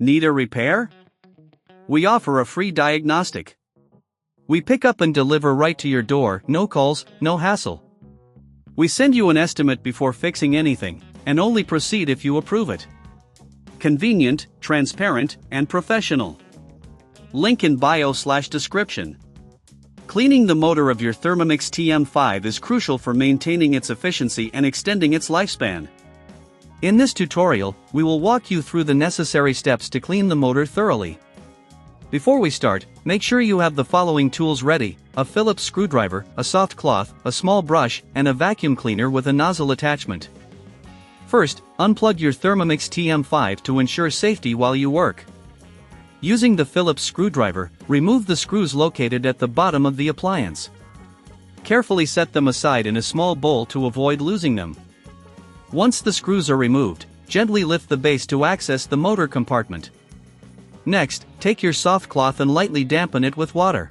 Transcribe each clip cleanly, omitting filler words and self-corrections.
Need a repair? We offer a free diagnostic. We pick up and deliver right to your door, no calls, no hassle. We send you an estimate before fixing anything, and only proceed if you approve it. Convenient, transparent, and professional. Link in bio/description. Cleaning the motor of your Thermomix TM5 is crucial for maintaining its efficiency and extending its lifespan. In this tutorial, we will walk you through the necessary steps to clean the motor thoroughly. Before we start, make sure you have the following tools ready: a Phillips screwdriver, a soft cloth, a small brush, and a vacuum cleaner with a nozzle attachment. First, unplug your Thermomix TM5 to ensure safety while you work. Using the Phillips screwdriver, remove the screws located at the bottom of the appliance. Carefully set them aside in a small bowl to avoid losing them. Once the screws are removed, gently lift the base to access the motor compartment. Next, take your soft cloth and lightly dampen it with water.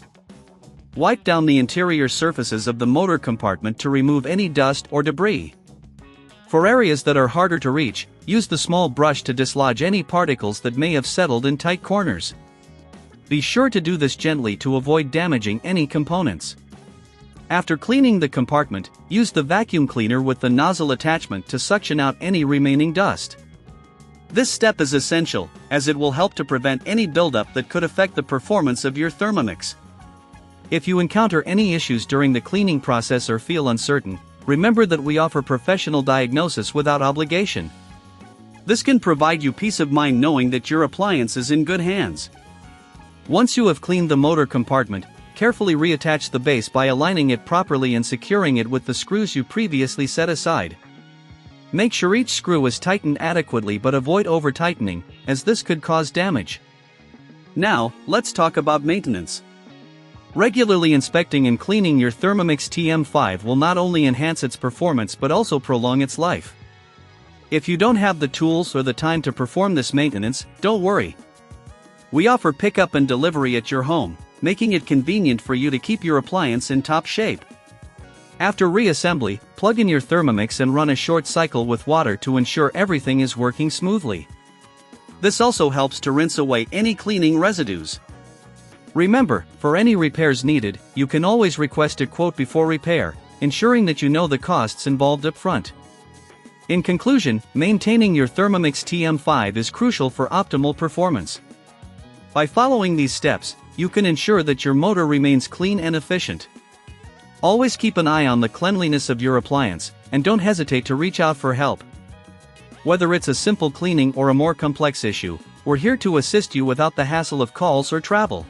Wipe down the interior surfaces of the motor compartment to remove any dust or debris. For areas that are harder to reach, use the small brush to dislodge any particles that may have settled in tight corners. Be sure to do this gently to avoid damaging any components. After cleaning the compartment, use the vacuum cleaner with the nozzle attachment to suction out any remaining dust. This step is essential, as it will help to prevent any buildup that could affect the performance of your Thermomix. If you encounter any issues during the cleaning process or feel uncertain, remember that we offer professional diagnosis without obligation. This can provide you peace of mind knowing that your appliance is in good hands. Once you have cleaned the motor compartment, carefully reattach the base by aligning it properly and securing it with the screws you previously set aside. Make sure each screw is tightened adequately but avoid over-tightening, as this could cause damage. Now, let's talk about maintenance. Regularly inspecting and cleaning your Thermomix TM5 will not only enhance its performance but also prolong its life. If you don't have the tools or the time to perform this maintenance, don't worry. We offer pickup and delivery at your home, making it convenient for you to keep your appliance in top shape. After reassembly, plug in your Thermomix and run a short cycle with water to ensure everything is working smoothly. This also helps to rinse away any cleaning residues. Remember, for any repairs needed, you can always request a quote before repair, ensuring that you know the costs involved up front. In conclusion, maintaining your Thermomix TM5 is crucial for optimal performance. By following these steps, you can ensure that your motor remains clean and efficient. Always keep an eye on the cleanliness of your appliance, and don't hesitate to reach out for help. Whether it's a simple cleaning or a more complex issue, we're here to assist you without the hassle of calls or travel.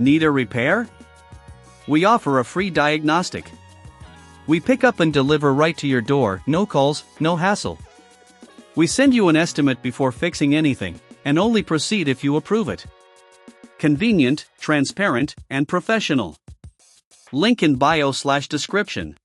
Need a repair? We offer a free diagnostic. We pick up and deliver right to your door, no calls, no hassle. We send you an estimate before fixing anything, and only proceed if you approve it. Convenient, transparent, and professional. Link in bio/description.